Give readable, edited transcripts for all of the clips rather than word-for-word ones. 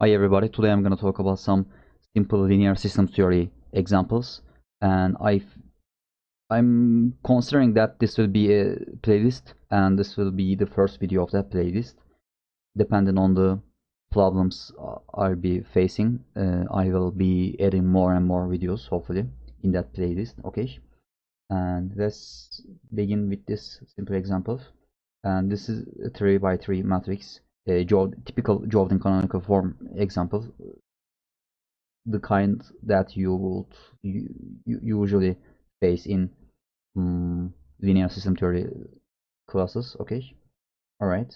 Hi everybody, today I'm going to talk about some simple linear system theory examples, and I'm considering that this will be a playlist and this will be the first video of that playlist. Depending on the problems I'll be facing, I will be adding more and more videos hopefully in that playlist. Okay, and let's begin with this simple example. And this is a 3 by 3 matrix, a typical Jordan canonical form example, the kind that you usually face in linear system theory classes. Okay, all right.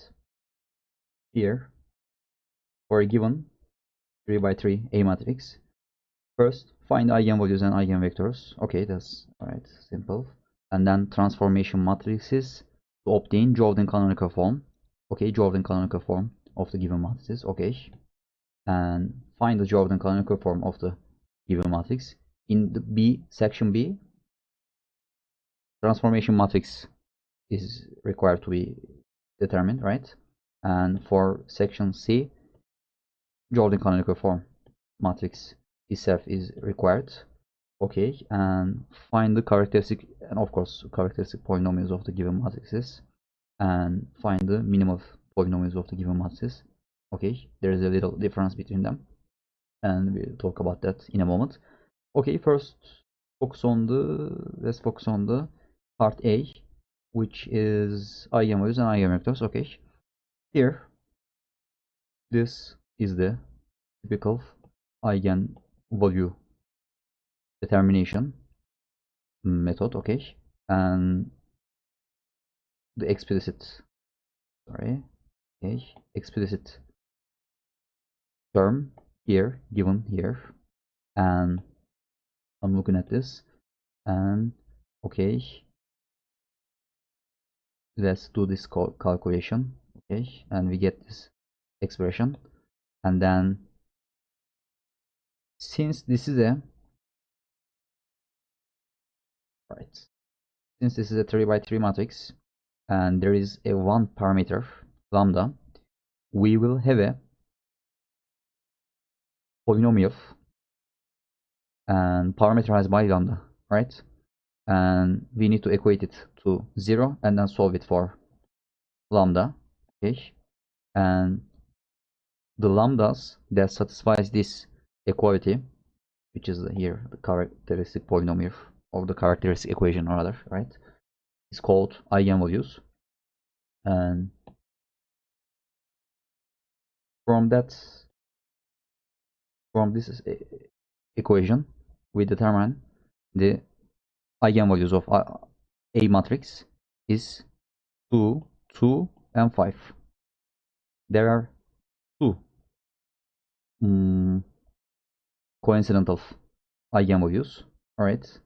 Here, for a given 3 by 3 A matrix, first find eigenvalues and eigenvectors. Okay, that's all right, simple. And then transformation matrices to obtain Jordan canonical form. Okay, Jordan canonical form of the given matrices. Okay, and find the Jordan canonical form of the given matrix. In the section B, transformation matrix is required to be determined, right? And for section C, Jordan canonical form matrix itself is required. Okay, and find the characteristic, and of course characteristic polynomials of the given matrices, and find the minimum polynomials of the given matrices. Okay, there is a little difference between them, and we'll talk about that in a moment. Okay, first let's focus on the part A, which is eigenvalues and eigenvectors. Okay, here this is the typical eigenvalue determination method. Okay, and the explicit explicit term here given here, and I'm looking at this, and okay, let's do this calculation. Okay, and we get this expression, and then since this is a 3 by 3 matrix and there is a one parameter lambda, we will have a polynomial and parameterized by lambda, right? And we need to equate it to 0 and then solve it for lambda. Okay, and the lambdas that satisfies this equality, which is here the characteristic polynomial or the characteristic equation rather, right, is called eigenvalues. And from this equation we determine the eigenvalues of A matrix is 2, 2, and 5. There are two coincidental eigenvalues, alright,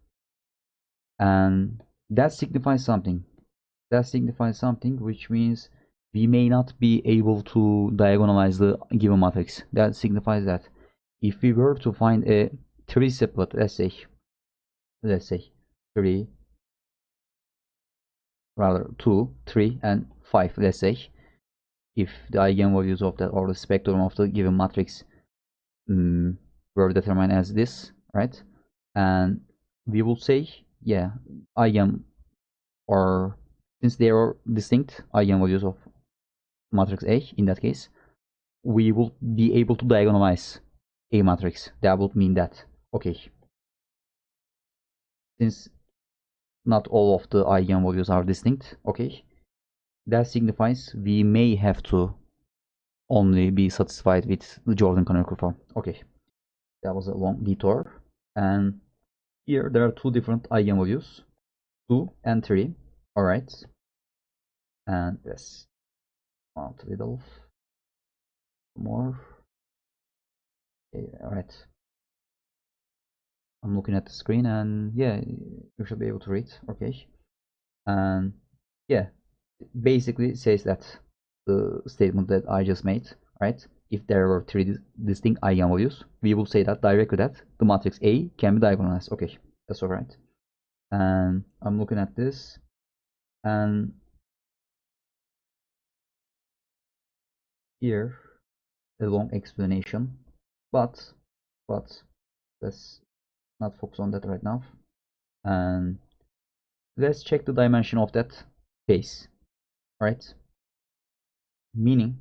and that signifies something. Which means we may not be able to diagonalize the given matrix. That signifies that if we were to find a triplet, let's say 3, rather 2, 3, and 5, let's say, if the eigenvalues of that or the spectrum of the given matrix were determined as this, right? And we will say, yeah, since they are distinct eigenvalues of matrix A, in that case, we will be able to diagonalize A matrix. That would mean that, okay, since not all of the eigenvalues are distinct, okay, that signifies we may have to only be satisfied with the Jordan canonical form. Okay, that was a long detour. And here there are two different eigenvalues, 2 and 3. Alright, and let's mount a little more. Okay, alright, I'm looking at the screen, and yeah, you should be able to read. Okay, and yeah, basically says that the statement that I just made, right? If there were 3 distinct eigenvalues, we will say that directly that the matrix A can be diagonalized. Okay, that's alright. And I'm looking at this, and here a long explanation, but let's not focus on that right now. And let's check the dimension of that case, right? Meaning,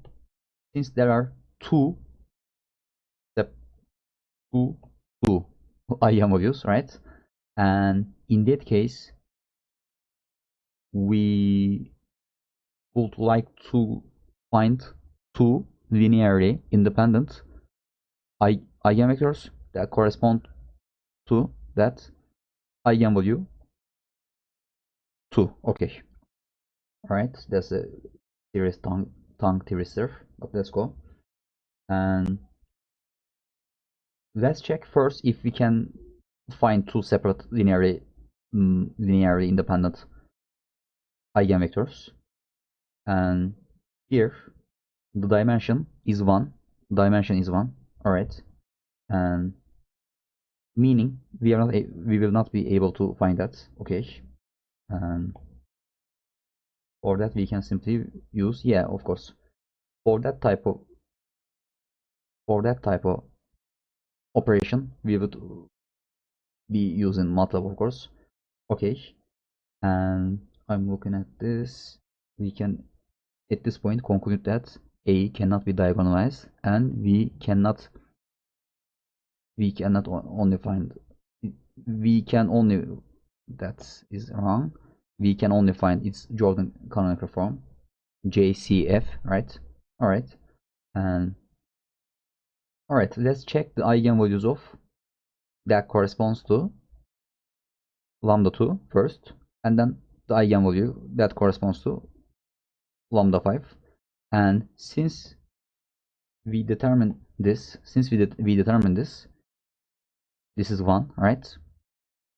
since there are two eigenvalues, right? And in that case, we would like to find two linearly independent eigenvectors that correspond to that eigenvalue 2. Okay. Alright, that's a serious tongue twister, but let's go. And let's check first if we can find two separate linearly independent eigenvectors. And here the dimension is 1. Alright. And meaning we will not be able to find that. Okay. And for that we can simply use, yeah, of course, for that type of operation we would be using matlab, of course. Okay. And I'm looking at this. We can at this point conclude that A cannot be diagonalized, and we cannot only find, we can only, that is wrong, we can only find its Jordan canonical form, JCF, right? Alright. And alright, let's check the eigenvalues of that corresponds to lambda 2 first, and then the eigenvalue that corresponds to lambda 5. And since we determine this, this is 1, right?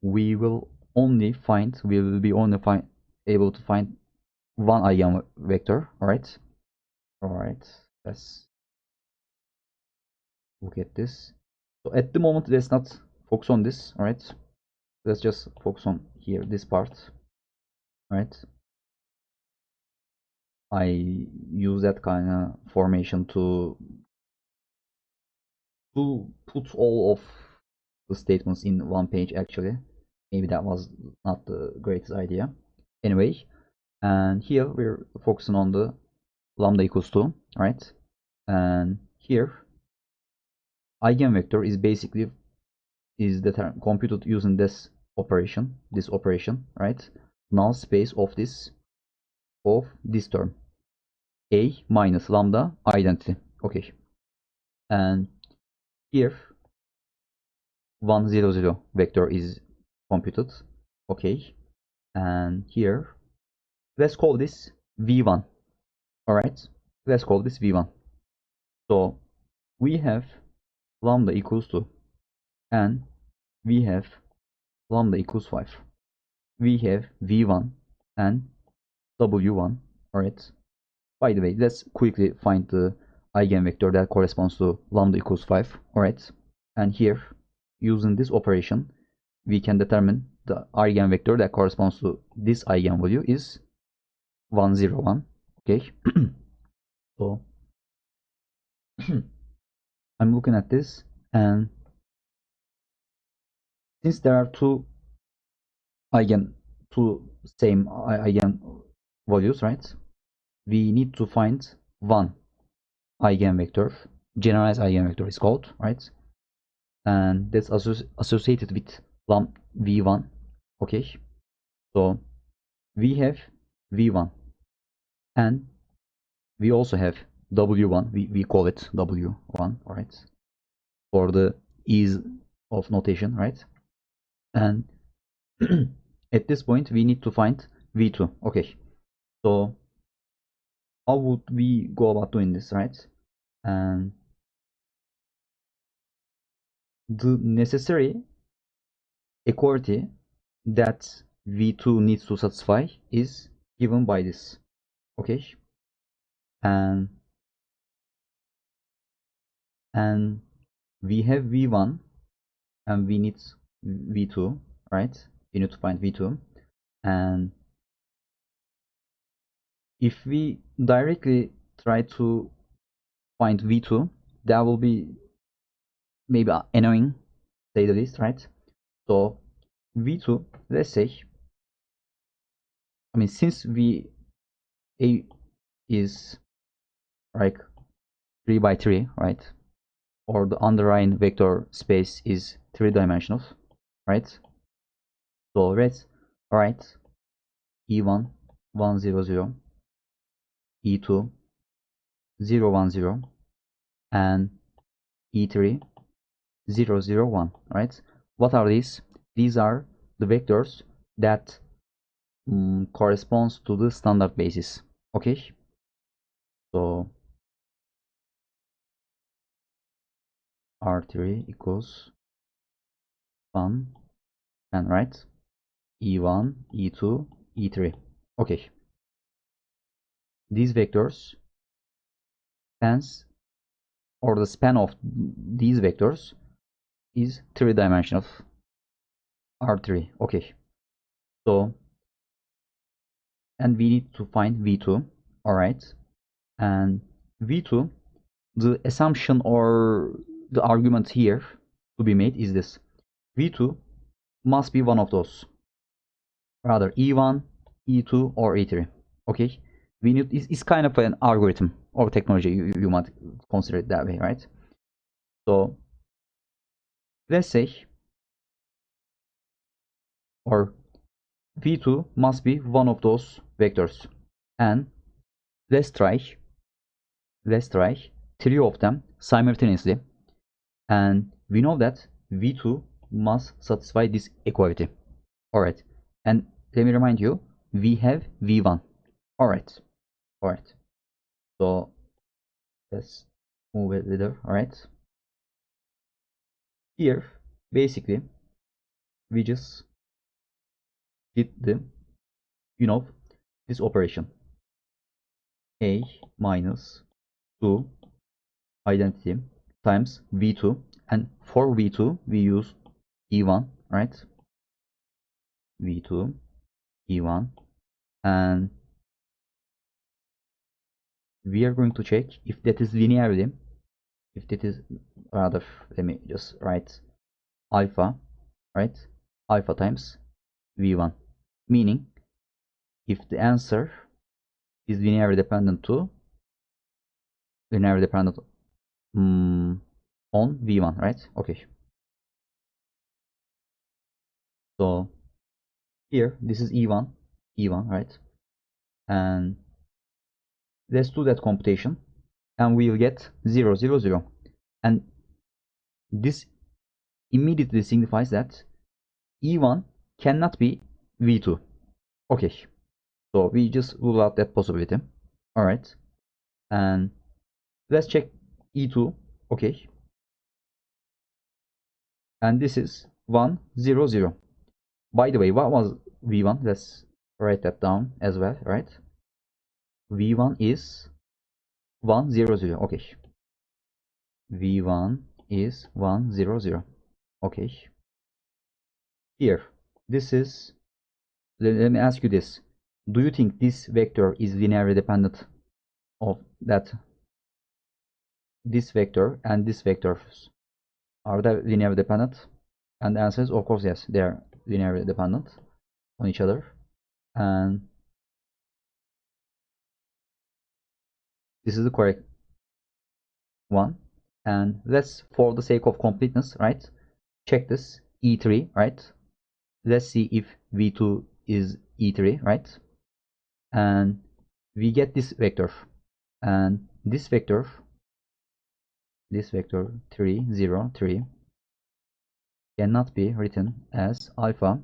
We will be only able to find one eigenvector, alright? Alright, let's look at this. So at the moment, let's not focus on this, alright? Let's just focus on here, this part, right? I use that kind of formation to put all of the statements in one page. Actually, maybe that was not the greatest idea. Anyway, and here we're focusing on the lambda equals 2, right? And here eigenvector is basically computed using this operation, right? Null space of this term, a minus lambda identity. Okay. And here 1 0 0 vector is computed. Okay. And here let's call this v1. Alright, let's call this v1. So we have lambda equals 2, and we have lambda equals 5. We have v1 and w1. Alright. By the way, let's quickly find the eigenvector that corresponds to lambda equals 5. Alright. And here, using this operation, we can determine the eigenvector that corresponds to this eigenvalue is 1 0 1. Okay. So I'm looking at this, and since there are two same eigenvalues, right? We need to find one eigenvector, generalized eigenvector is called, right? And that's associated with v1. Okay, so we have v1, and we also have w1. We call it w1, all right, for the ease of notation, right? And at this point we need to find v2. Okay, so how would we go about doing this, right? And the necessary equality that v2 needs to satisfy is given by this. Okay, and we have v1 and we need v2, right? We need to find v2, and if we directly try to find v2, that will be maybe annoying, say the least, right? So v2, let's say, I mean, since a is like 3 by 3, right? Or the underlying vector space is 3-dimensional, right? So let's write e1 1 0 0, e2 0 1 0, and e3 0 0 1, right? What are these? These are the vectors that corresponds to the standard basis. Okay, so r3 equals 1 and right, e1 e2 e3. Okay, these vectors spans, or the span of these vectors is 3-dimensional, r3. Okay, so and we need to find v2. All right, and v2, the assumption or the argument here to be made is this: v2 must be one of those, rather e1 e2 or e3. Okay, we need, it's kind of an algorithm or technology, you might consider it that way, right? So let's say, or v2 must be one of those vectors, and let's try three of them simultaneously, and we know that v2 must satisfy this equality. All right, and let me remind you, we have v1. All right, so let's move it later. All right, here basically we just did the, this operation, a minus 2 identity times v2, and for v2 we use e1, right? v2 e1, and we are going to check if that is linearly, if that is, rather, let me just write alpha, right? Alpha times v1, meaning if the answer is linearly dependent on v1, right? Okay, so here this is e1, right? And let's do that computation, and we'll get 0 0 0, and this immediately signifies that e1 cannot be v2. Okay, so we just rule out that possibility. All right, and let's check e2. Okay, and this is 1 0 0. By the way, what was v1? Let's write that down as well, right? v1 is 1 0 0. Okay, v1 is 1 0 0. Okay, here this is, let me ask you this: do you think this vector is linearly dependent of that, this vector and this vectors, are they linearly dependent? And the answer is, of course, yes, they are linearly dependent on each other. And this is the correct one. And let's, for the sake of completeness, right, check this e3, right? Let's see if v2 is e3, right? And we get this vector, and this vector 3 0 3 cannot be written as alpha,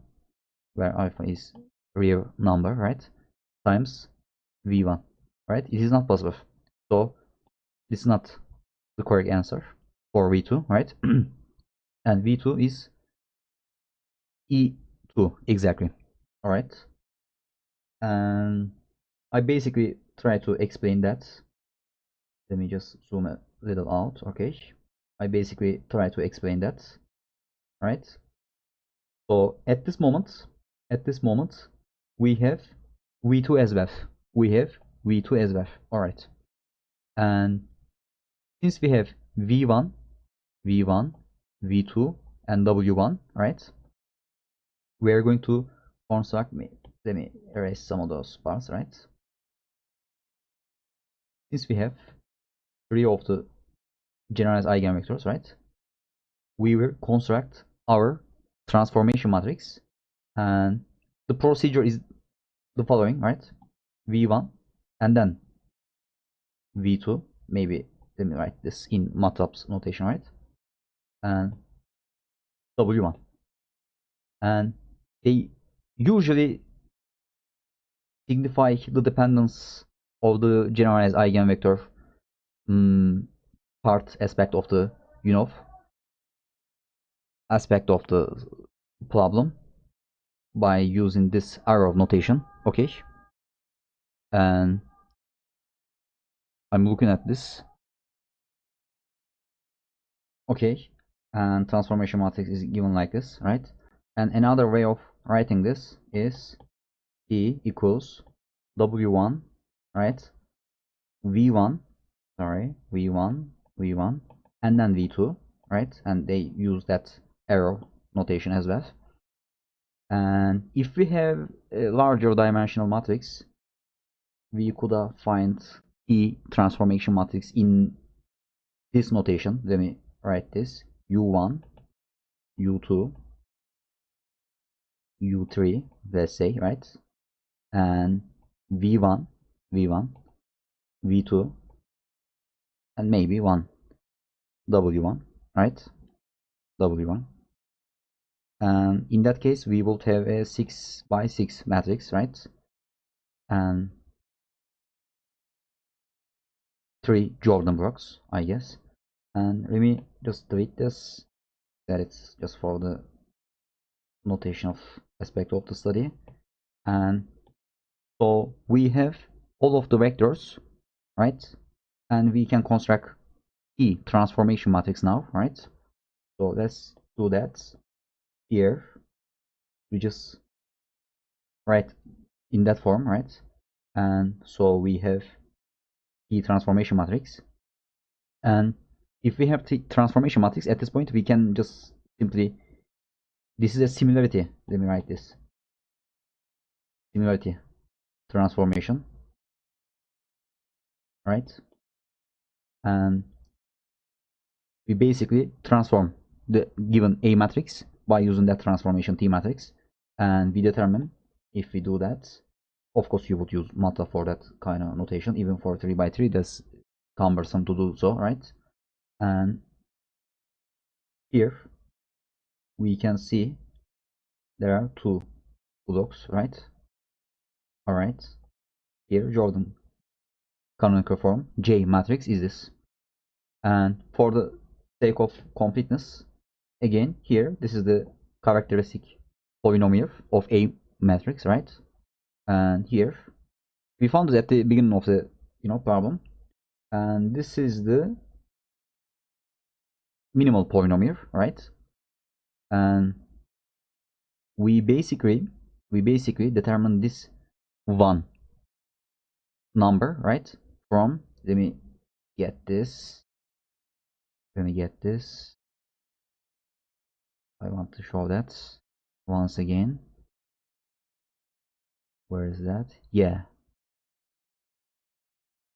where alpha is real number, right, times v1, right? It is not possible, so this is not the correct answer for v2, right? And v2 is e2 exactly. All right, and I basically try to explain that. Let me just zoom a little out. Okay, I basically try to explain that, right? So at this moment we have v2 as well. All right, and since we have v1, v1, v2, and w1, right? We are going to construct, let me erase some of those parts, right? Since we have 3 of the generalized eigenvectors, right? We will construct our transformation matrix, and the procedure is the following, right? v1 and then v2, maybe let me write this in matlab's notation, right? And w1, and they usually signify the dependence of the generalized eigenvector part aspect of the aspect of the problem by using this arrow notation. Okay, and I'm looking at this. Okay, and transformation matrix is given like this, right? And another way of writing this is E equals W1, right? V1, sorry, V1, V1, and then V2, right? And they use that arrow notation as well. And if we have a larger dimensional matrix, we could find E transformation matrix in this notation. Let me write this: U1, U2, U3, let's say, right? And V1, V1, V2, and maybe 1, W1, right? W1. And in that case, we will have a 6 by 6 matrix, right? And 3 Jordan blocks, I guess. And let me just delete this, that it's just for the notation of aspect of the study. And so we have all of the vectors, right? And we can construct E transformation matrix now, right? So let's do that. Here we just write in that form, right? And so we have E transformation matrix, and if we have the transformation matrix at this point, we can just simply, this is a similarity, let me write this: similarity transformation, right? And we basically transform the given A matrix by using that transformation T matrix, and we determine, if we do that, of course you would use matlab for that kind of notation. Even for 3 by 3, that's cumbersome to do so, right? And here we can see there are 2 blocks, right? All right, here Jordan canonical form J matrix is this, and for the sake of completeness, again here this is the characteristic polynomial of A matrix, right? And here we found it at the beginning of the problem, and this is the minimal polynomial, right? And we basically determine this 1 number, right, from, let me get this, I want to show that once again. Where is that? Yeah,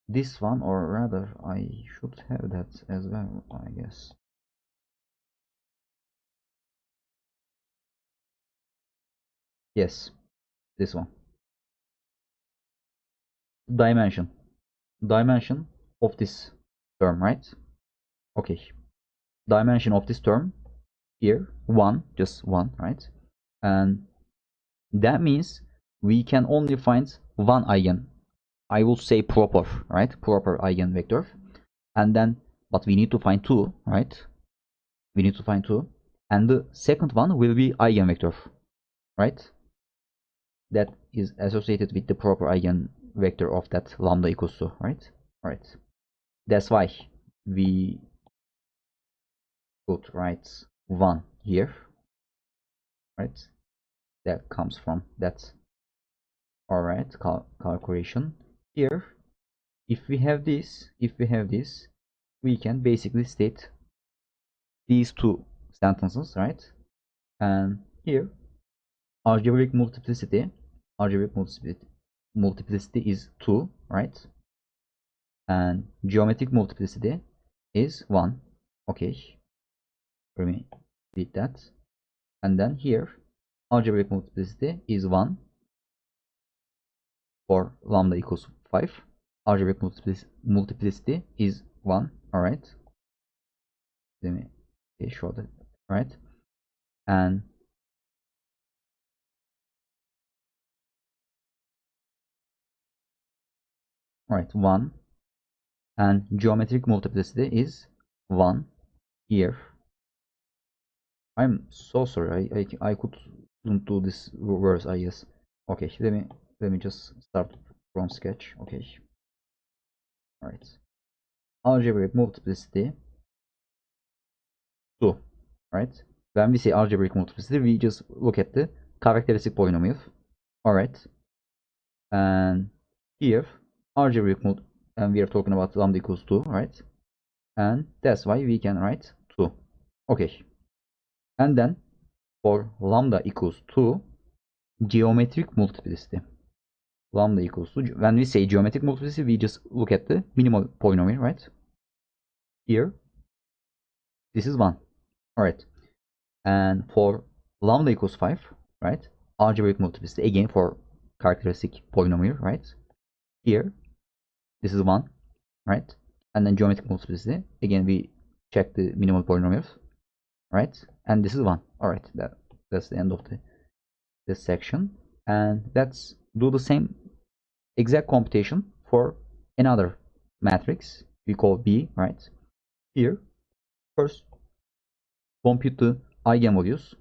this one, or rather I should have that as well, I guess. Yes, this one. Dimension of this term, right? Okay, dimension of this term here 1, just 1, right? And that means we can only find 1 eigen, I will say proper, right? Proper eigenvector. And then, but we need to find 2, right? We need to find 2, and the second one will be eigenvector, right? That is associated with the proper eigenvector of that lambda equals to, right? Right. That's why we could write 1 here, right? That comes from that. All right, calculation here. If we have this, we can basically state these two sentences, right? And here algebraic multiplicity is 2, right? And geometric multiplicity is 1. Okay, let me read that. And then here algebraic multiplicity is 1 for lambda equals 5. Algebraic multiplicity is 1. All right, let me show that, right? And all right, 1. And geometric multiplicity is 1 here. I'm so sorry, I couldn't do this verse, I guess. Okay, let me just start from sketch. Okay, all right. Algebraic multiplicity 2, right? When we say algebraic multiplicity, we just look at the characteristic polynomial. All right, and here algebraic and we are talking about lambda equals 2, right? And that's why we can write 2. Okay, and then for lambda equals 2, geometric multiplicity. Lambda equals to, when we say geometric multiplicity, we just look at the minimal polynomial, right? Here, this is 1. All right, and for lambda equals 5, right? Algebraic multiplicity again for characteristic polynomial, right? Here, this is 1, right? And then geometric multiplicity again, we check the minimal polynomials, right? And this is 1. All right, that's the end of this section. And let's do the same exact computation for another matrix we call B, right? Here, first compute the eigenvalues.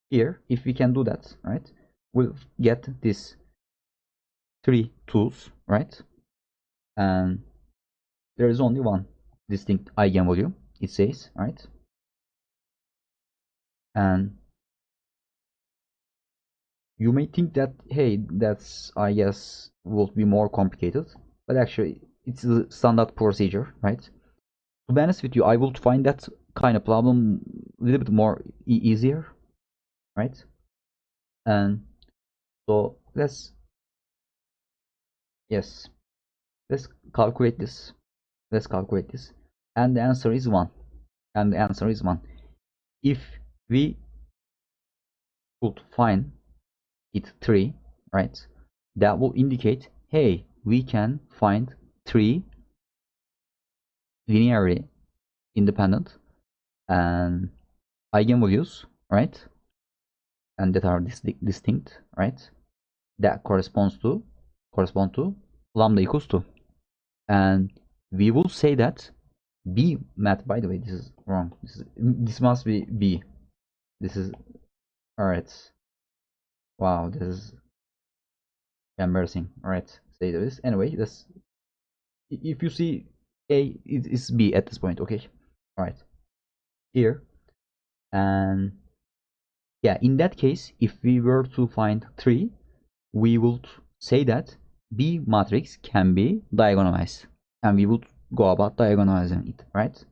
Here, if we can do that, right, we'll get this 3 tools, right? And there is only one distinct eigenvalue, it says, right? And you may think that, hey, that's, I guess, will be more complicated, but actually it's a standard procedure, right? To be honest with you, I would find that kind of problem a little bit more easier, right? And so let's calculate this. Let's calculate this, and the answer is 1. And the answer is 1. If we could find it 3, right, that will indicate, hey, we can find 3 linearly independent and eigenvalues, right, and that are distinct, right, that correspond to lambda equals 2. And we will say that B math, by the way, this is wrong. This must be B. This is, all right. Wow, this is embarrassing. All right, say this anyway. This, if you see A, it is B at this point. Okay, all right, here. And yeah, in that case, if we were to find 3, we would say that B matrix can be diagonalized, and we would go about diagonalizing it, right?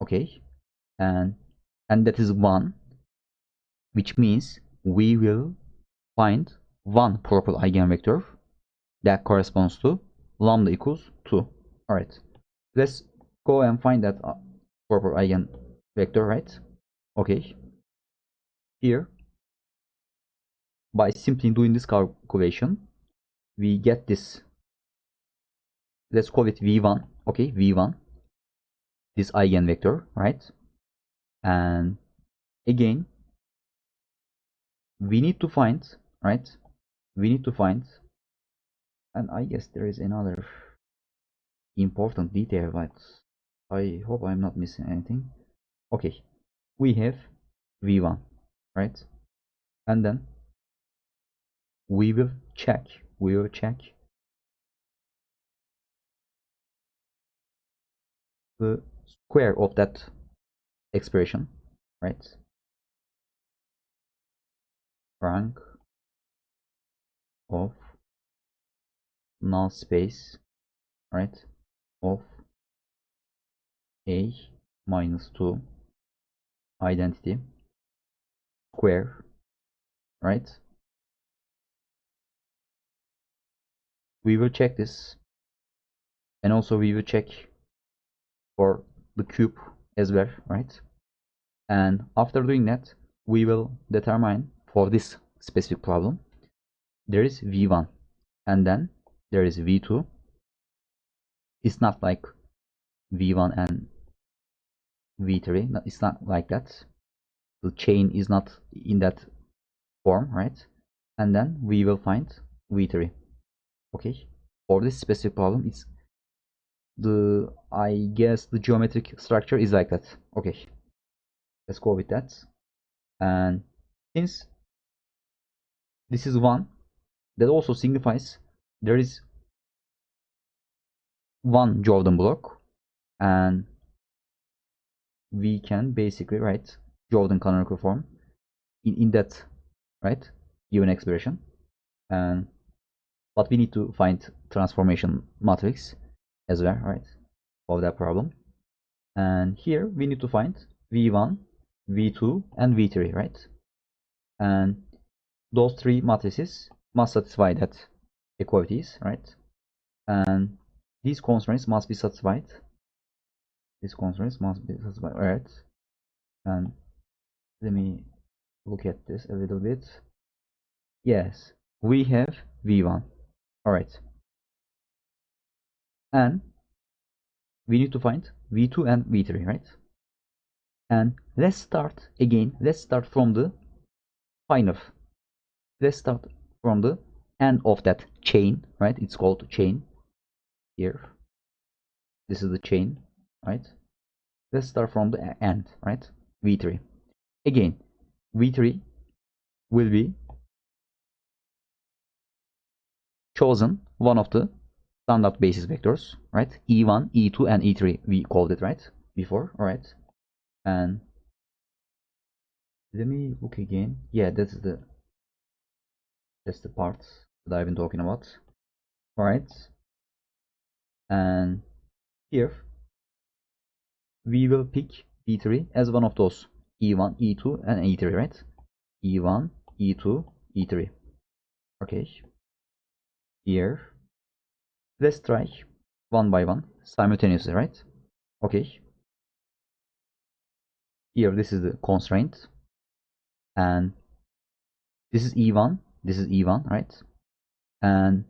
Okay, and that is 1, which means we will find one proper eigenvector that corresponds to lambda equals 2. All right, let's go and find that proper eigenvector, right? Okay, here, by simply doing this calculation, we get this. Let's call it v1. Okay, v1, this eigenvector, right? And again, we need to find, right? We need to find, and I guess there is another important detail, but I hope I'm not missing anything. Okay, we have v1, right? And then we will check the square of that expression, right? Rank of null space, right, of a minus 2 identity square, right? We will check this, and also we will check for the cube as well, right? And after doing that, we will determine for this specific problem there is v1 and then there is v2. It's not like v1 and v3. It's not like that. The chain is not in that form, right? And then we will find v3. Okay, for this specific problem, it's I guess the geometric structure is like that. Okay, let's go with that. And since this is 1, that also signifies there is one Jordan block, and we can basically write Jordan canonical form in that, right, given expression. And but we need to find transformation matrix as well, right, of that problem. And here we need to find v1, v2 and v3, right? And those three matrices must satisfy that equalities, right? And these constraints must be satisfied. These constraints must be satisfied, right? And let me look at this a little bit. Yes, we have v1. All right. And we need to find v2 and v3, right? And let's start again. Let's start from the final. Let's start from the end of that chain, right? It's called chain here. This is the chain, right? Let's start from the end, right? v3. Again, v3 will be chosen one of the standard basis vectors, right? e1, e2 and e3 we called it, right, before. All right. And let me look again. Yeah, that's the part that I've been talking about. All right. And here we will pick e3 as one of those e1, e2 and e3, right? e1, e2, e3. Okay. Here let's try one by one simultaneously, right? Okay. Here this is the constraint, and this is e1, this is e1, right? And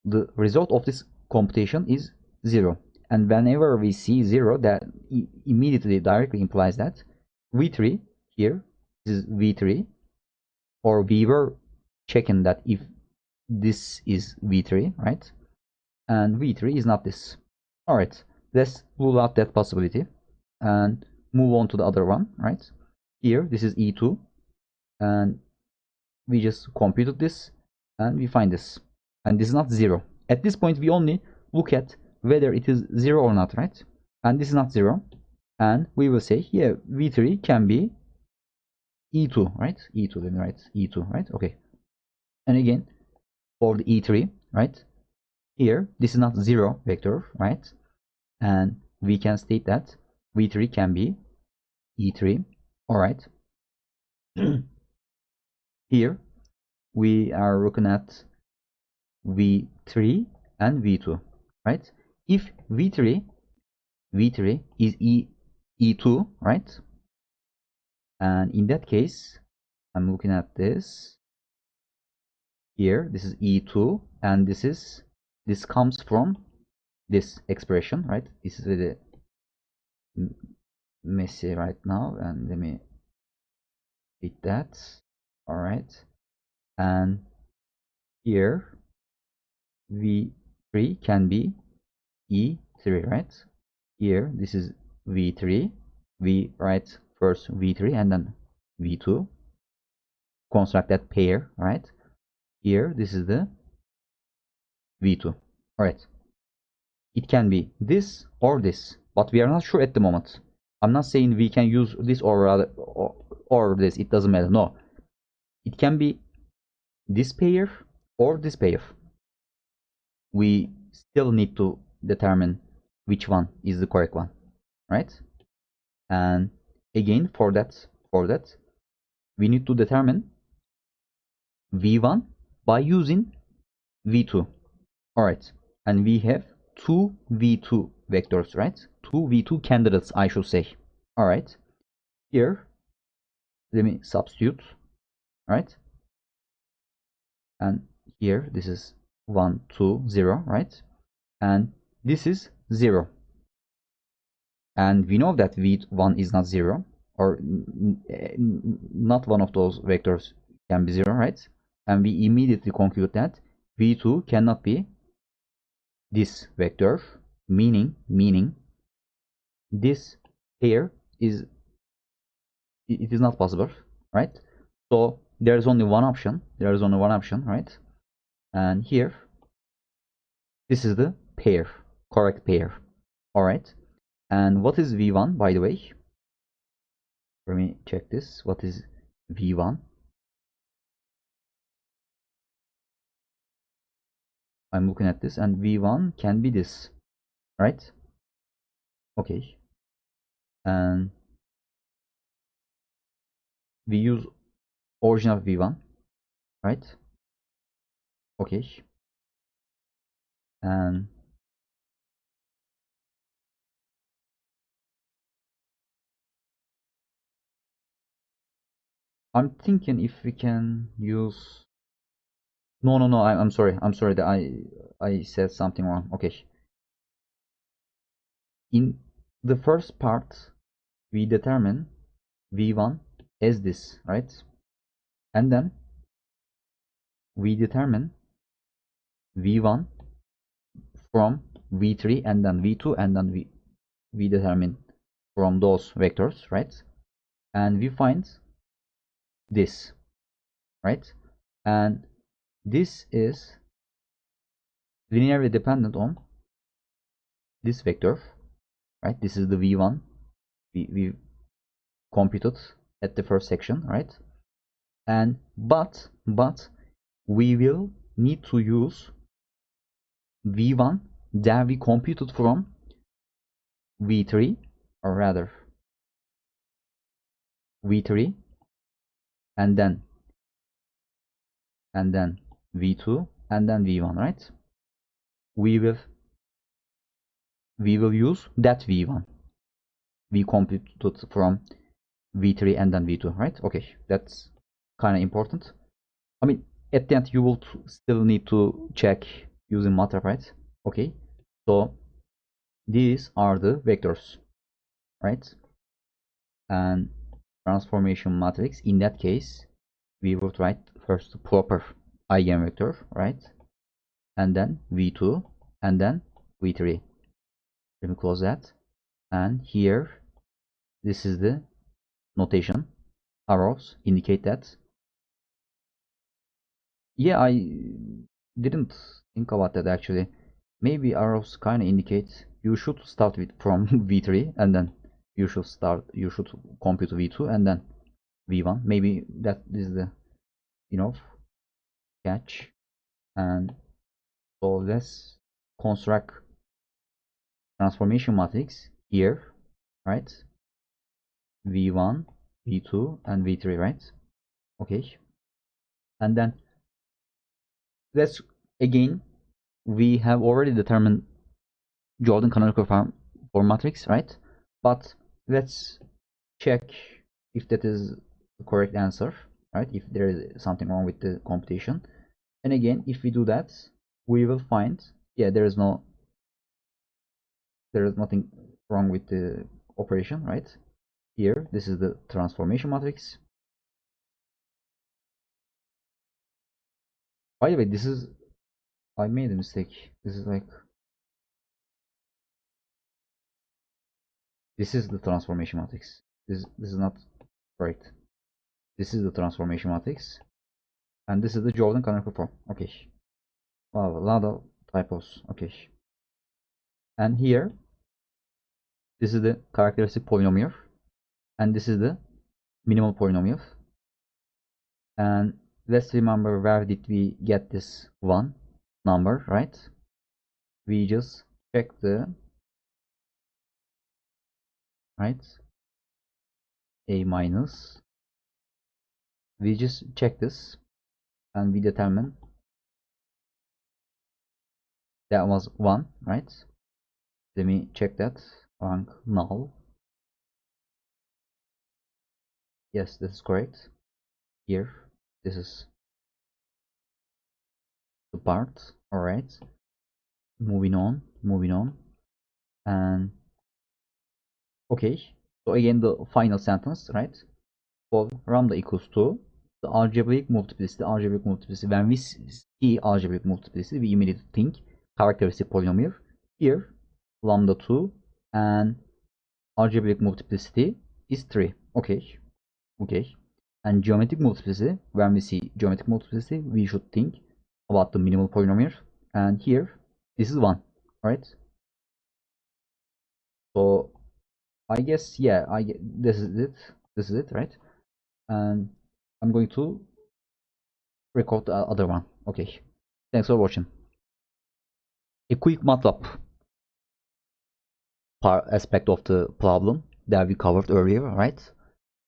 the result of this computation is 0. And whenever we see 0, that immediately directly implies that v3 here, this is v3, or we were checking that if this is v3, right? And v3 is not this. All right, let's rule out that possibility and move on to the other one, right? Here this is e2, and we just computed this and we find this, and this is not 0. At this point we only look at whether it is 0 or not, right? And this is not 0, and we will say here v3 can be e2, right? e2, let me write e2, right? Okay. And again for the e3, right, here this is not 0 vector, right? And we can state that v3 can be e3. All right. Here we are looking at v3 and v2, right? If v3 is e2, right? And in that case, I'm looking at this here. This is e2, and this comes from this expression, right? This is really messy right now, and let me hit that. All right. And here v3 can be e3, right? Here this is v3. We write first v3 and then v2, construct that pair, right? Here this is the v2. All right, it can be this or this, but we are not sure at the moment. I'm not saying we can use this or this, it doesn't matter. No, it can be this pair or this pair. We still need to determine which one is the correct one, right? And again, for that we need to determine v1 by using v2. All right, and we have two v2 vectors, right? Two v2 candidates, I should say. All right, here let me substitute, right? And here this is 1 2 0, right? And this is 0, and we know that v1 is not 0, or not one of those vectors can be 0, right? And we immediately conclude that v2 cannot be this vector, meaning this pair is not possible, right? So there is only one option, right? And here this is the pair, correct pair. All right, and what is v1, by the way? Let me check this. What is v1? I'm looking at this, and v1 can be this, right? Okay, and we use original v1, right? Okay, and I'm thinking if we can use, no, I'm sorry that I said something wrong. Okay, in the first part we determine v1 as this, right? And then we determine v1 from v3 and then v2, and then we determine from those vectors, right? And we find this, right? And this is linearly dependent on this vector, right? This is the v1 we computed at the first section, right? And but we will need to use v1 that we computed from v3, or rather v3 and then v2 and then v1, right? We will use that v1 we computed from v3 and then v2, right? Okay, that's kind of important. I mean, at the end you will still need to check using matlab, right? Okay, so these are the vectors, right? And transformation matrix, in that case we would write first the proper eigenvector, right? And then v2 and then v3. Let me close that. And here this is the notation. Arrows indicate that. Yeah, I didn't think about that actually. Maybe arrows kind of indicate you should start with from v3 and then you should compute v2 and then v1. Maybe that is the enough catch. And so let's construct transformation matrix here, right? v1, v2 and v3, right? Okay, and then let's again, we have already determined Jordan canonical form for matrix, right? But let's check if that is the correct answer, right? If there is something wrong with the computation. And again, if we do that, we will find, yeah, there is nothing wrong with the operation, right? Here, this is the transformation matrix. By the way, this is, I made a mistake. This is like, this is the transformation matrix. This is not correct. This is the transformation matrix, and this is the Jordan canonical form. Okay. Wow, a lot of typos. Okay. And here, this is the characteristic polynomial, and this is the minimal polynomial. And let's remember, where did we get this one number, right? We just check the right? A minus. We just check this and we determine that was 1, right? Let me check that. Rank null. Yes, this is correct. Here, this is the part. Alright. Moving on. And okay. So again, the final sentence, right? For lambda equals to the algebraic multiplicity. When we see algebraic multiplicity, we immediately think characteristic polynomial. Here, lambda 2 and algebraic multiplicity is 3. Okay. And geometric multiplicity, when we see geometric multiplicity, we should think about the minimal polynomial. And here, this is 1, right? So I guess, yeah, this is it, right? And I'm going to record the other one. Okay, thanks for watching. A quick matlab aspect of the problem that we covered earlier, right?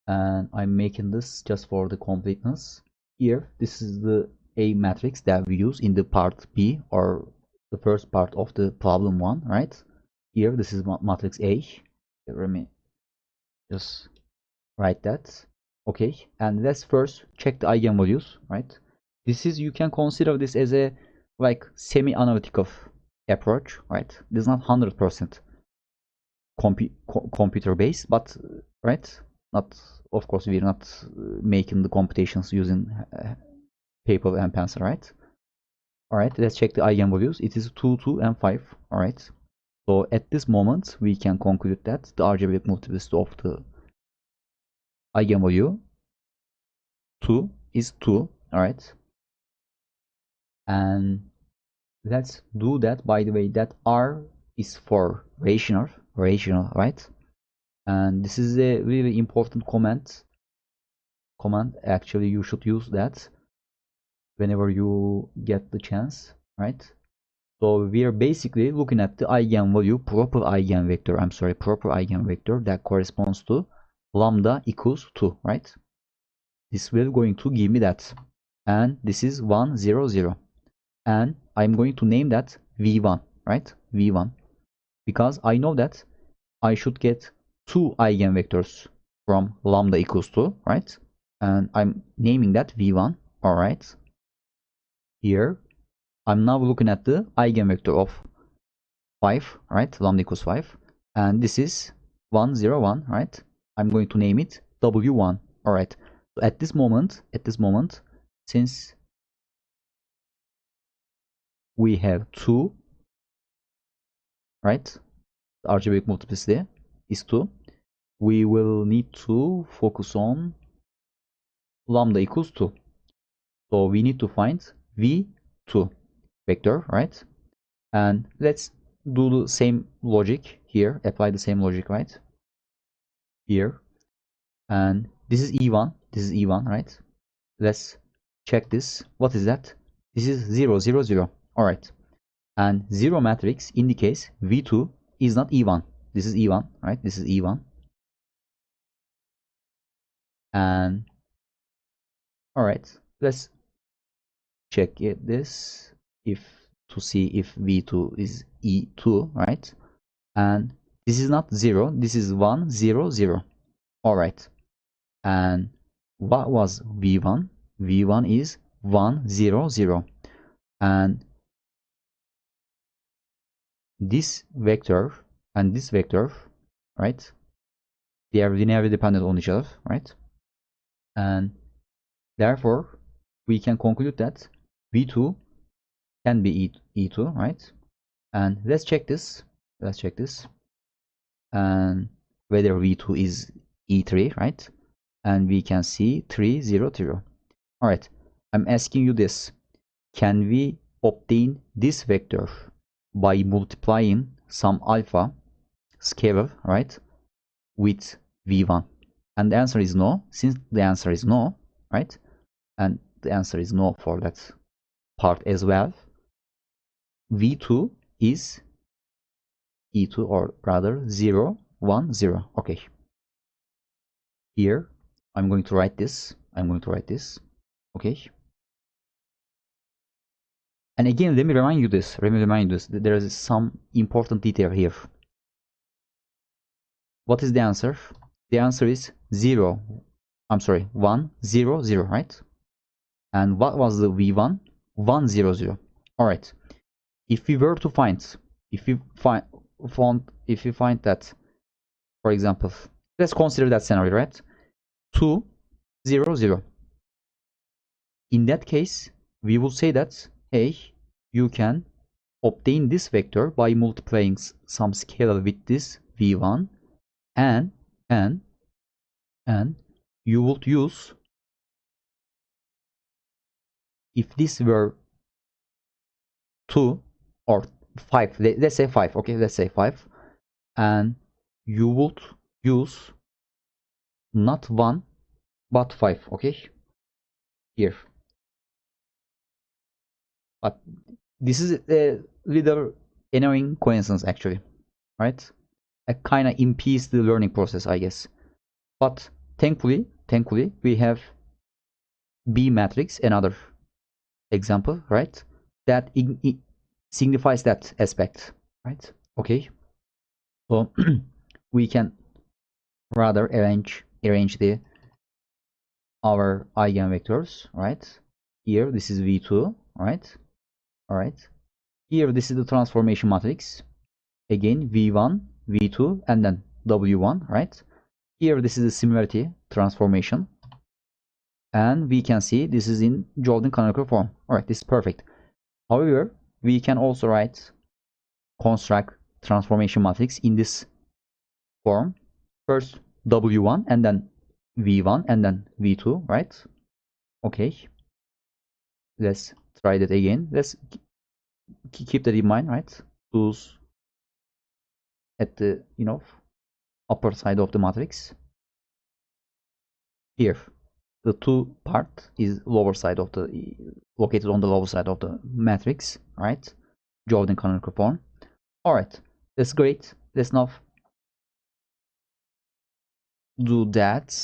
And I'm making this just for the completeness. Here, this is the A matrix that we use in the part B, or the first part of the problem 1, right? Here, this is matrix A. Let me just write that. Okay, and let's first check the eigenvalues, right? This is, you can consider this as a like semi-analytical approach, right? This is not 100% computer based, but right, not, of course we're not making the computations using paper and pencil, right? All right, let's check the eigenvalues. It is 2, 2 and 5. All right, so at this moment we can conclude that the algebraic multiplicity of the eigenvalue 2 is 2. All right, and let's do that. By the way, that R is for rational, right? And this is a really important command. Actually, you should use that whenever you get the chance, right? So we are basically looking at the eigenvalue, proper eigenvector that corresponds to lambda equals 2, right? This will going to give me that, and this is 1, 0, 0, and I'm going to name that v1, right? v1, because I know that I should get 2 eigenvectors from lambda equals 2, right? And I'm naming that v1. All right, here I'm now looking at the eigenvector of 5, right? Lambda equals 5, and this is 1, 0, 1, right? I'm going to name it w1. All right, so at this moment, since we have 2, right? The algebraic multiplicity is 2. We will need to focus on lambda equals 2. So we need to find v2 vector, right? And let's do the same logic here, apply the same logic, right? Here, and this is e1, right? Let's check this. What is that? This is 0, 0, 0. All right, and 0 matrix indicates v2 is not e1. This is e1, right? This is e1, and all right, let's check this if to see if v2 is e2, right? And this is not 0, this is 1, 0, 0. All right, and what was v1? v1 is 1, 0, 0, and this vector and this vector, right, they are linearly dependent on each other, right? And therefore we can conclude that v2 can be e2, right? And let's check this, and whether v2 is e3, right? And we can see 3, 0, 0. All right, I'm asking you this: can we obtain this vector by multiplying some alpha scalar, right, with v1? And the answer is no. Since the answer is no, right, and the answer is no for that part as well, v2 is e2, or rather 0, 1 0. Okay, here I'm going to write this. Okay, and again, let me remind you this. There is some important detail here. What is the answer? The answer is 0. I'm sorry, 1 0 0, right? And what was the v1? 1 0 0. All right. If we were to find, if you find that, for example, let's consider that scenario, right? 2 0 0. In that case, we will say that, hey, you can obtain this vector by multiplying some scalar with this v1, and you would use, if this were 2 or 5, let's say 5, okay, let's say 5, and you would use not 1 but 5, okay, here. But this is a little annoying coincidence, actually, right? It kind of impedes the learning process, I guess. But thankfully we have B matrix, another example, right? That signifies that aspect, right? Okay, so we can rather arrange our eigenvectors, right? Here this is v2, right? All right, here this is the transformation matrix, again v1 v2 and then w1, right? Here this is the similarity transformation, and we can see this is in Jordan canonical form. All right, this is perfect. However, we can also construct transformation matrix in this form. First w1 and then v1 and then v2, right? Okay, let's try that again. Let's keep that in mind, right? Those at the upper side of the matrix. Here the 2 part is located on the lower side of the matrix, right? Jordan canonical form. All right, that's great. Let's now do that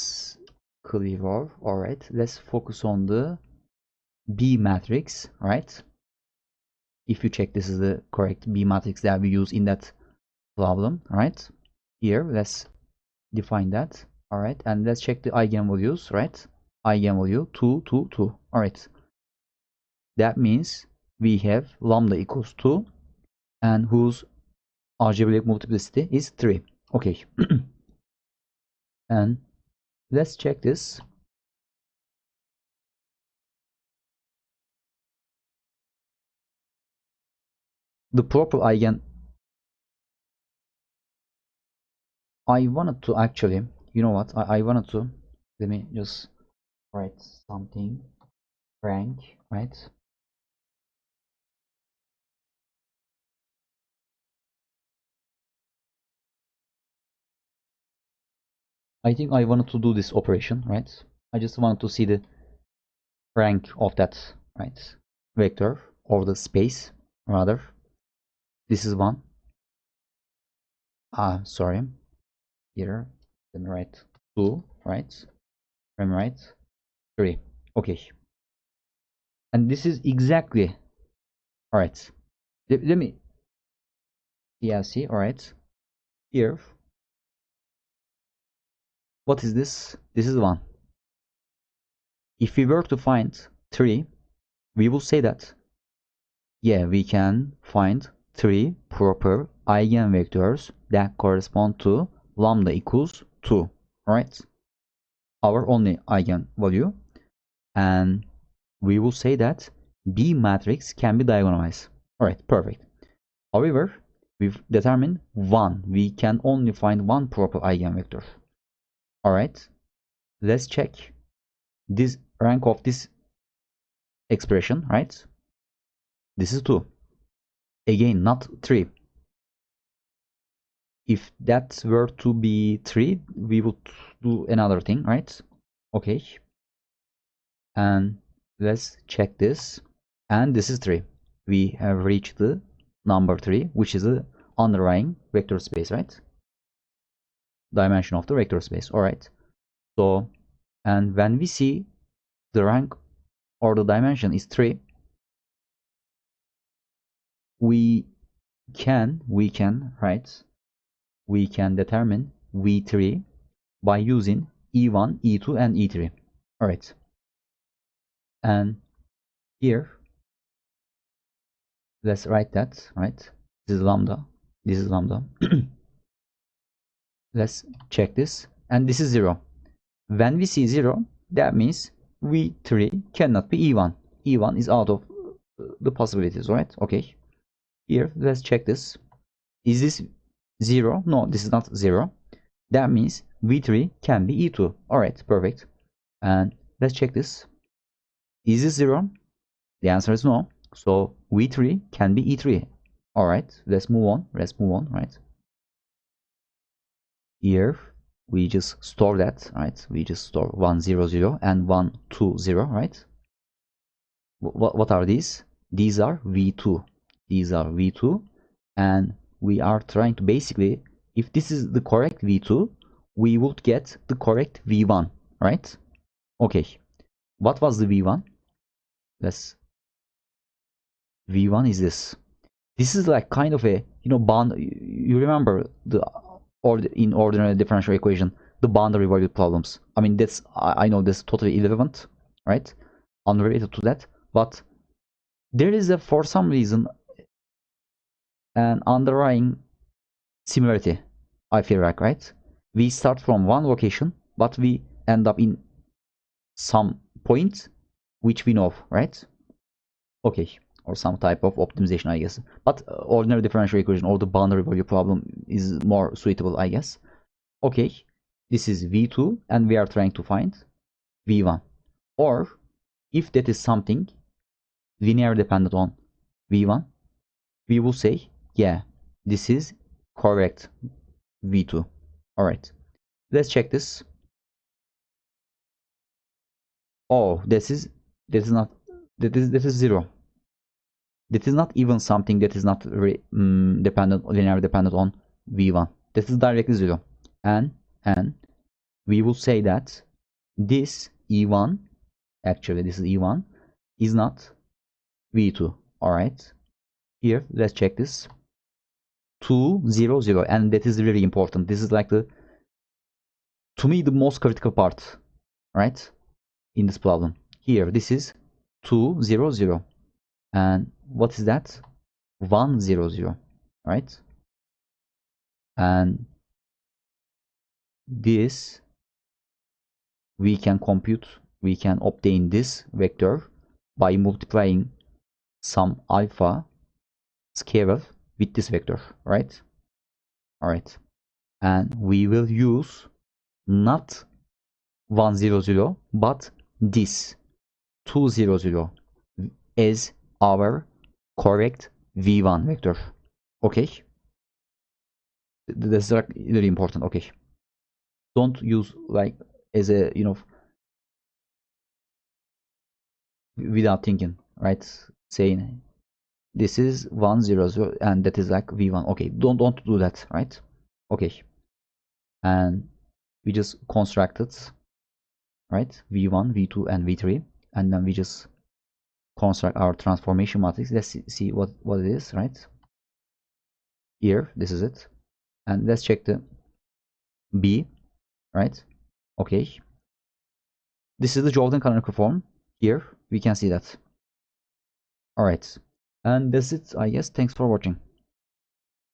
clearer. All right, let's focus on the B matrix, right? If you check, this is the correct B matrix that we use in that problem, right? Here let's define that. All right, and let's check the eigenvalues, right? Eigenvalue 2 2 2. All right, that means we have lambda equals 2 and whose algebraic multiplicity is 3. Okay. And let's check this. The proper eigen, I wanted to actually, you know what, I wanted to, let me just write something, rank, right? I think I wanted to do this operation, right? I just wanted to see the rank of that, right, vector, or the space rather. This is 1. Sorry, here let me write 2, right? Let me write 3. Okay, and this is exactly, all right, let me, yeah, see, all right, here, what is this? This is 1. If we were to find 3, we will say that, yeah, we can find 3 proper eigenvectors that correspond to lambda equals 2, right? Our only eigenvalue, and we will say that B matrix can be diagonalized. All right, perfect. However, we've determined 1. We can only find 1 proper eigenvector. All right, let's check this rank of this expression, right? This is 2. Again, not 3. If that were to be 3, we would do another thing, right? Okay, and let's check this, and this is 3. We have reached the number 3, which is the underlying vector space, right? dimension of the vector space. All right. So, and when we see the rank or the dimension is 3, we can determine V3 by using E1, E2, and E3. All right. And here, let's write that, right? This is lambda. This is lambda. Let's check this. And this is 0. When we see 0, that means V3 cannot be E1. E1 is out of the possibilities, right? Okay. Here, let's check this. Is this 0? No, this is not 0. That means V3 can be E2. Alright, perfect. And let's check this. Is this 0? The answer is no. So V3 can be E3. Alright, let's move on. Right? Here, we just store that, right? We just store 1, 0, 0 and 1, 2, 0, right? What are these? These are V2. These are V2. And we are trying to basically, if this is the correct V2, we would get the correct V1, right? Okay. What was the V1? V1 is this. This is like kind of a, bound. You remember in ordinary differential equation, the boundary value problems. I mean, I know that's totally irrelevant, right? Unrelated to that, but there is for some reason, an underlying similarity, I feel like, right? We start from one location, but we end up in some point which we know, right? Okay, or some type of optimization, I guess. But ordinary differential equation or the boundary value problem is more suitable, I guess. Okay, this is V2 and we are trying to find V1. Or if that is something linear dependent on V1, we will say, yeah, this is correct V2. All right, let's check this. Oh, this is 0. That is not even something that is not linear dependent on V1. This is directly 0. And we will say that this E1, actually this is E1, is not V2. Alright. Here, let's check this. 2, 0, 0. And that is really important. This is like to me, the most critical part, right? In this problem. Here, this is 2, 0, 0. And what is that? 1, 0, 0. Right? And this, we can obtain this vector by multiplying some alpha scalar with this vector, right? Alright. And we will use not 1, 0, 0, but this 2, 0, 0 as our correct V1 vector. Okay? That's really important. Okay. Don't use like as a, without thinking, right? Saying this is 1, 0, 0 and that is like V1. Okay, don't do that, right? Okay. And we just constructed, right? V1, V2 and V3, and then we just construct our transformation matrix. Let's see what it is, right? Here, this is it. And let's check the B, right? Okay. This is the Jordan canonical form. Here, we can see that. Alright. And that's it, I guess. Thanks for watching.